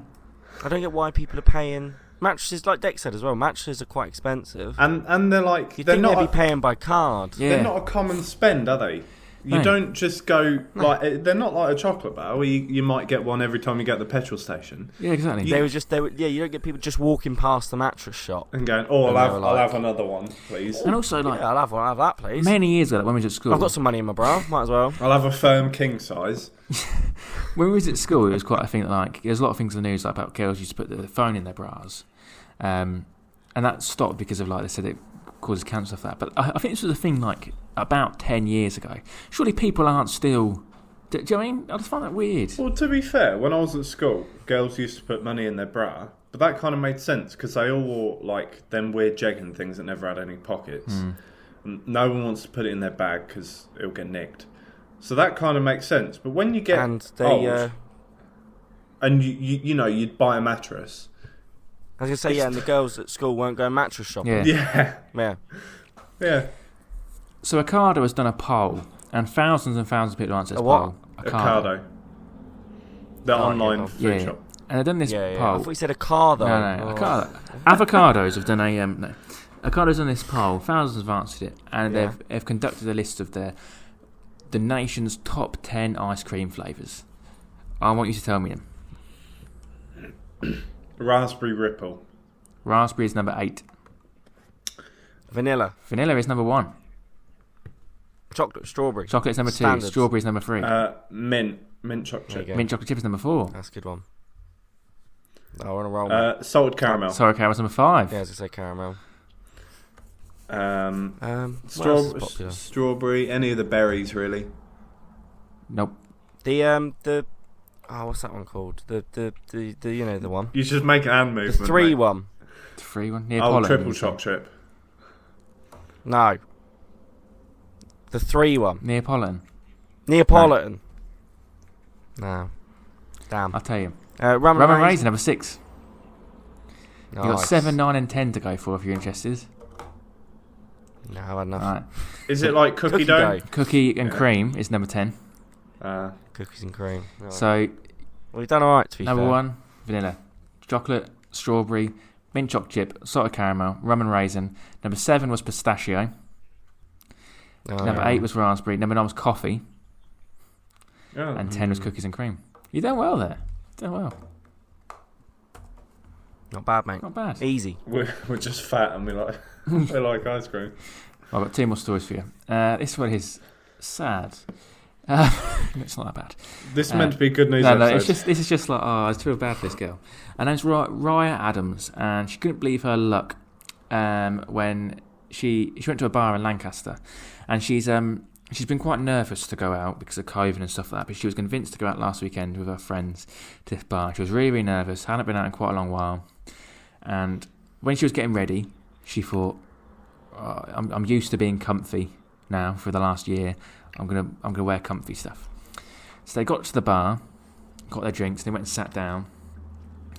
don't get why people are paying. Mattresses, like Dex said as well, mattresses are quite expensive. And they're You'd think they'd be paying by card. Yeah. They're not a common spend, are they? You No. don't just go like they're not like a chocolate bar where you might get one every time you get to the petrol station Yeah, exactly. They were you don't get people just walking past the mattress shop. and going, "Oh, And I'll they were like- have another one, please. And also, like, Yeah, I'll have that, please. many years ago, like, when we was at school, I've got some money in my bra. Might as well. I'll have a firm king size." when we was at school, it was quite a thing that, like, there's a lot of things in the news like, about girls used to put the phone in their bras. And that stopped because of, like, they said it causes cancer stuff like that. But I think this was a thing, like, about 10 years ago. Surely people aren't still... Do you know what I mean? I just find that weird. Well, to be fair, when I was at school, girls used to put money in their bra, but that kind of made sense because they all wore like them weird jegging things that never had any pockets. And no one wants to put it in their bag because it'll get nicked. So that kind of makes sense. But when you get And they, old, and you know you'd buy a mattress, I was gonna say, and the girls at school weren't going mattress shopping. Yeah. Yeah. So Ocado has done a poll, and thousands and thousands of people answered this A what? poll. Ocado, the online food Yeah. shop. And they've done this I poll. thought you said a car though. No, Oh. Avocados have done a no. Avocados done this poll. Thousands have answered it, and Yeah. they've conducted a list of the nation's top 10 ice cream flavors. I want you to tell me them. Raspberry Ripple. Raspberry is number 8. Vanilla, Vanilla is number 1. chocolate, strawberry. Chocolate is number 2. Standards. Strawberry is number 3. Mint chocolate There you chip. go. Mint chocolate chip is number 4. That's a good one. I want to roll. mate. Salted caramel. Sour caramel is number 5. Yeah, I was gonna say caramel. What else is popular? Strawberry, any of the berries really. Nope. The what's that one called? The you know the one. You just make an hand The movement. 3 mate. one. The 3 one. Neapolitan. Triple choc chip. No. The 3 one. Neapolitan. Neapolitan. No. Damn. I'll tell you. Rum Rum and and raisin number 6. Nice. You've got 7, 9, and 10 to go for if you're interested. No, I've had enough. Alright. Is it like cookie dough? Cookie and cream is number 10. Cookies and cream. Right. So Well, we've done alright to be number fair. 1, vanilla. Chocolate, strawberry, mint chocolate chip, salted caramel, rum and raisin. Number 7 was pistachio. Oh, Number yeah. 8 was raspberry. Number 9 was coffee. Oh. And 10 was cookies and cream. You're doing well there. Doing well. Not bad, mate. Not bad. Easy. We're just fat and we like ice cream. I've got 2 more stories for you. This one is sad. It's not that bad. This is meant to be good news No, episode. this is just like, I feel bad for this girl. Her name's Raya Adams, and she couldn't believe her luck when she went to a bar in Lancaster, and she's been quite nervous to go out because of COVID and stuff like that, but she was convinced to go out last weekend with her friends to this bar. She was really, really nervous, hadn't been out in quite a long while, and when she was getting ready, she thought, I'm used to being comfy now for the last year. I'm gonna wear comfy stuff. So they got to the bar, got their drinks, and they went and sat down.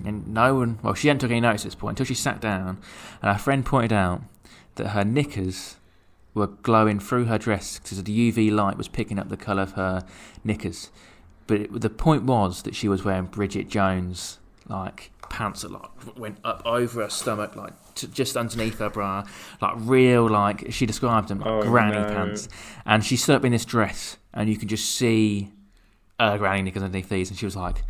And no one, well, she hadn't took any notice at this point until she sat down, and her friend pointed out that her knickers were glowing through her dress because the UV light was picking up the colour of her knickers. But the point was that she was wearing Bridget Jones like pants that like went up over her stomach, like just underneath her bra, like real, like she described them like granny pants. And she stood up in this dress, and you can just see her granny knickers underneath these, and she was like,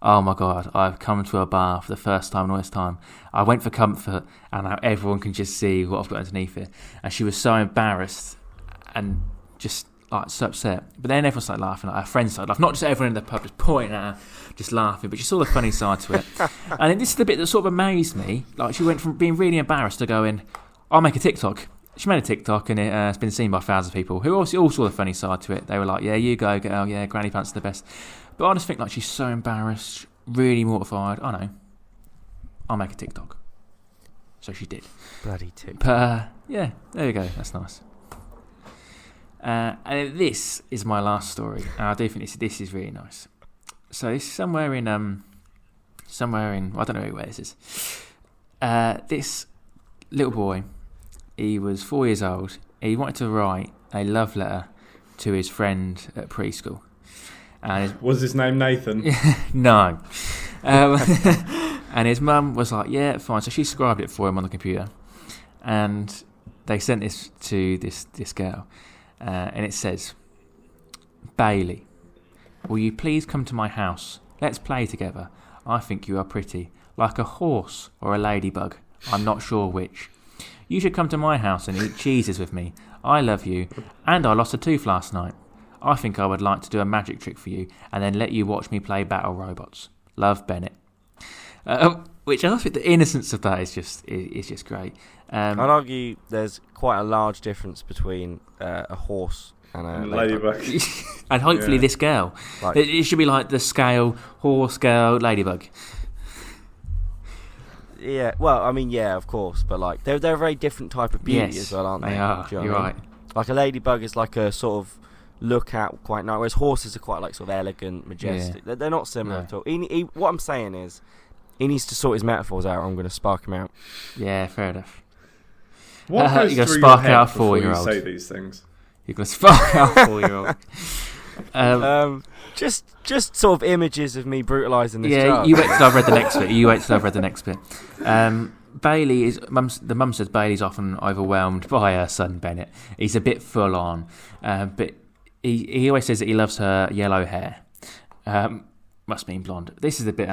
"Oh my God, I've come to a bar for the first time in all this time. I went for comfort, and now everyone can just see what I've got underneath it." And she was so embarrassed and just like so upset. But then everyone started laughing, like her friends started laughing. Not just everyone in the pub just pointing at her, just laughing, but she saw the funny side to it. And this is the bit that sort of amazed me. Like, she went from being really embarrassed to going, "I'll make a TikTok." She made a TikTok, and it's been seen by thousands of people who obviously all saw the funny side to it. They were like, "Yeah, you go, girl. Yeah, granny pants are the best." But I just think like she's so embarrassed, really mortified. I know, I'll make a TikTok. So she did. Bloody TikTok. But yeah, there we go. That's nice. And this is my last story. And I do think this is really nice. So it's somewhere in well, I don't know where this is. This little boy, he was 4 years old. He wanted to write a love letter to his friend at preschool. And Was his name Nathan? no. And his mum was like, "Yeah, fine." So she scribed it for him on the computer, and they sent this to this girl, and it says, Bailey, will you please come to my house? Let's play together. I think you are pretty, like a horse or a ladybug. I'm not sure which. You should come to my house and eat cheeses with me. I love you, and I lost a tooth last night. I think I would like to do a magic trick for you, and then let you watch me play battle robots. Love, Bennett. Which I think the innocence of that is just great. I'd argue there's quite a large difference between a horse and a ladybug. And hopefully this girl. Like, It should be like the scale, horse girl, ladybug. yeah, well, I mean, yeah, of course, but like they're a very different type of beauty as well, aren't they? They are. Do you know You're what I mean? right. Like a ladybug is like a sort of look at quite nice, whereas horses are quite like sort of elegant, majestic. Yeah. They're not similar No. at all. What I'm saying is, he needs to sort his metaphors out, or I'm going to spark him out. Yeah, fair enough. What goes you're gonna through spark your head out a before you 4-year-old. say these things? You're going to spark out a 4-year-old. Just sort of images of me brutalising this Yeah, child. you wait till I've read the next bit. You wait till I've read the next bit. Bailey is the mum says Bailey's often overwhelmed by her son Bennett. He's a bit full on, but he always says that he loves her yellow hair. Must mean blonde. This is the bit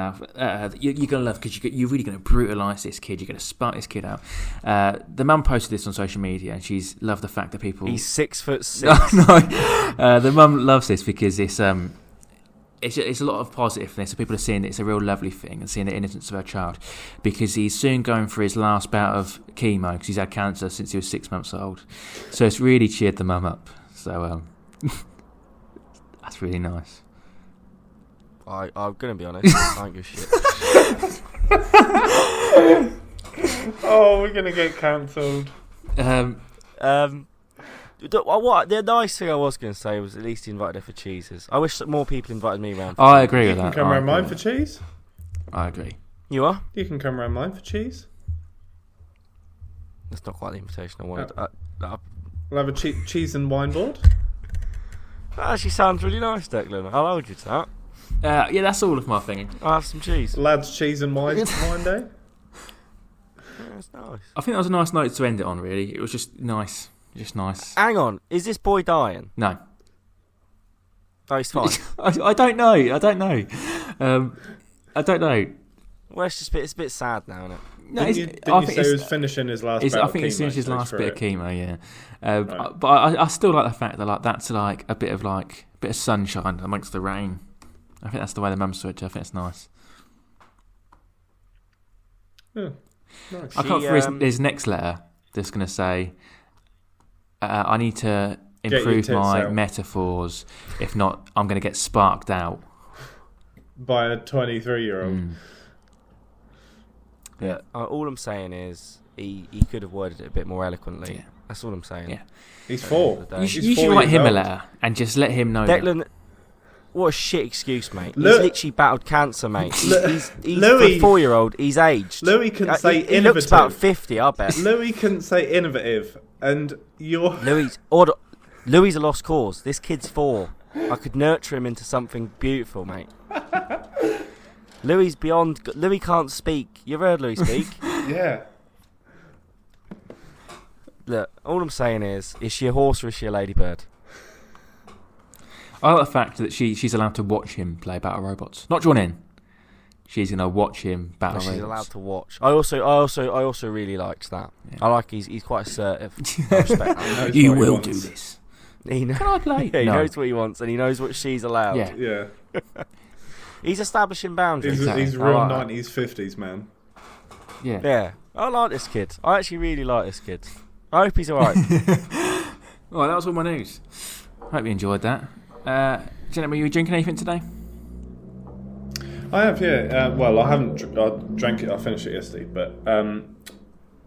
you're gonna love because you're really gonna brutalise this kid. You're gonna spark this kid out. The mum posted this on social media, and she's loved the fact that people. He's 6'6". No. The mum loves this because it's a lot of positiveness. So people are seeing that it's a real lovely thing and seeing the innocence of her child, because he's soon going for his last bout of chemo because he's had cancer since he was 6 months old. So it's really cheered the mum up. So that's really nice. I'm going to be honest, I don't give a shit. Oh, we're gonna get cancelled. The nice thing I was going to say was at least he invited her for cheeses. I wish that more people invited me around. I agree You with can that. come I around agree mine with for that. cheese. I agree. You are? You can come around mine for cheese. That's not quite the invitation I wanted. We'll have a cheese and wine board. That actually sounds really nice, Declan. I'll hold you to that. Yeah, that's all of my thinking. I'll have some cheese. Lads, cheese and wine day. Yeah, that's nice. I think that was a nice note to end it on, really. It was just nice. Just nice. Hang on, is this boy dying? No. Oh, he's fine. I don't know. I don't know. Well, it's a bit sad now, isn't it? No, Didn't you say he was finishing his last bout I of think he's chemo, finished his so he's last through bit it. of chemo, yeah. Right. But I still like the fact that that's like a bit of sunshine amongst the rain. I think that's the way the mum saw it. I think it's nice. Yeah, nice. I can't for his next letter. That's going to say, I need to your improve tits my out. metaphors. If not, I'm going to get sparked out. By a 23-year-old. Yeah. All I'm saying is he could have worded it a bit more eloquently. Yeah. That's all I'm saying. Yeah. He's 4. You You He's should 4 write years him a old. letter and just let him know. that. Declan, what a shit excuse, mate. Look- He's literally battled cancer, mate. He's Louis- for a 4-year-old. He's aged. Louis can say he innovative. looks about 50, I bet. Louis couldn't say innovative, and you're... Louis a lost cause. This kid's 4. I could nurture him into something beautiful, mate. Louis can't speak. You've heard Louis speak. Yeah. Look, all I'm saying is she a horse or is she a ladybird? I like the fact that she's allowed to watch him play battle robots, not join in. She's gonna watch him battle She's robots. allowed to watch. I also really liked that. Yeah. I like he's quite assertive. I respect that. You what he will wants. do this. He Can I play? Yeah, he No. knows what he wants and he knows what she's allowed. Yeah. Yeah. He's establishing boundaries. He's Exactly. real I like 90s, 50s, man. Yeah. Yeah, I like this kid. I actually really like this kid. I hope he's alright. Well, that was all my news. Hope you enjoyed that. Gentlemen, you drinking anything today? I have, yeah. Well, I haven't. I drank it. I finished it yesterday, but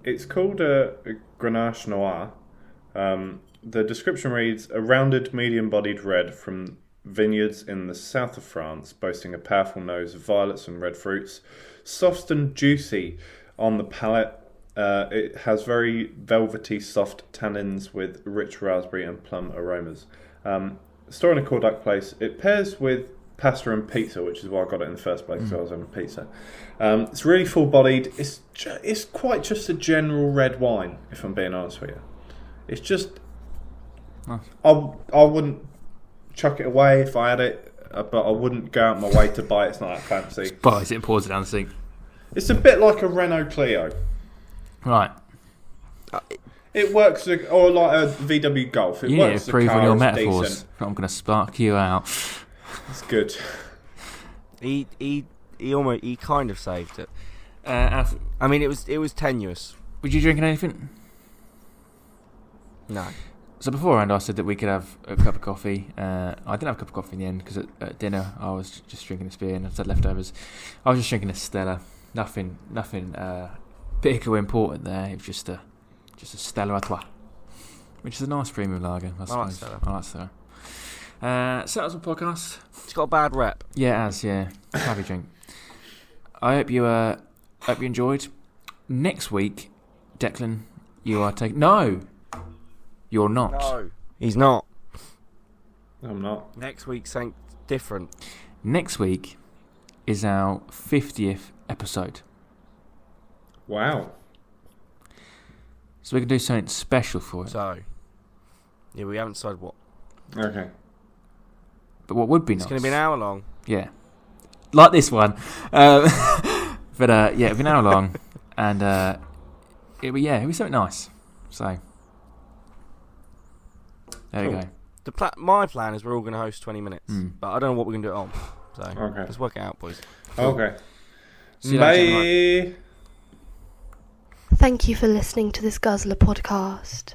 it's called a Grenache Noir. The description reads: a rounded, medium-bodied red from vineyards in the south of France, boasting a powerful nose of violets and red fruits, soft and juicy on the palate. It has very velvety, soft tannins with rich raspberry and plum aromas. Store in a Corduck place. It pairs with pasta and pizza, which is why I got it in the first place, because I was having pizza. It's really full-bodied. It's quite just a general red wine, if I'm being honest with you. It's just... Nice. I wouldn't chuck it away if I had it, but I wouldn't go out my way to buy it. It's not that fancy. Buys it and pours it down the sink. It's a bit like a Renault Clio. Right. It works, or like a VW Golf. It You need works. to improve on your it's metaphors. decent. I'm going to spark you out. It's good. He kind of saved it. Alf, I mean, it was tenuous. would you drink anything? No. So beforehand, I said that we could have a cup of coffee. I didn't have a cup of coffee in the end because at dinner I was just drinking this beer and I had leftovers. I was just drinking a Stella. Nothing big or important there. It was just a Stella Artois, which is a nice premium lager. I like suppose. Stella. I like Stella. So that was my podcast. It's got a bad rep. Yeah, it has. Yeah, happy drink. I hope you enjoyed. Next week, Declan, you are taking. No, you're not. No, he's not. I'm not. Next week's something different. Next week is our 50th episode, Wow. so we can do something special for it. So, yeah, we haven't decided what. Okay. But what would be It's nice? going to be an hour long. Yeah, like this one. But yeah, it'll be an hour long, and it'll be something nice. So there we Cool. go. My plan is we're all going to host 20 minutes, Mm. but I don't know what we're going to do it on. So Okay. let's work it out, boys. Okay. See you later, Bye. Thank you for listening to this Guzzler podcast.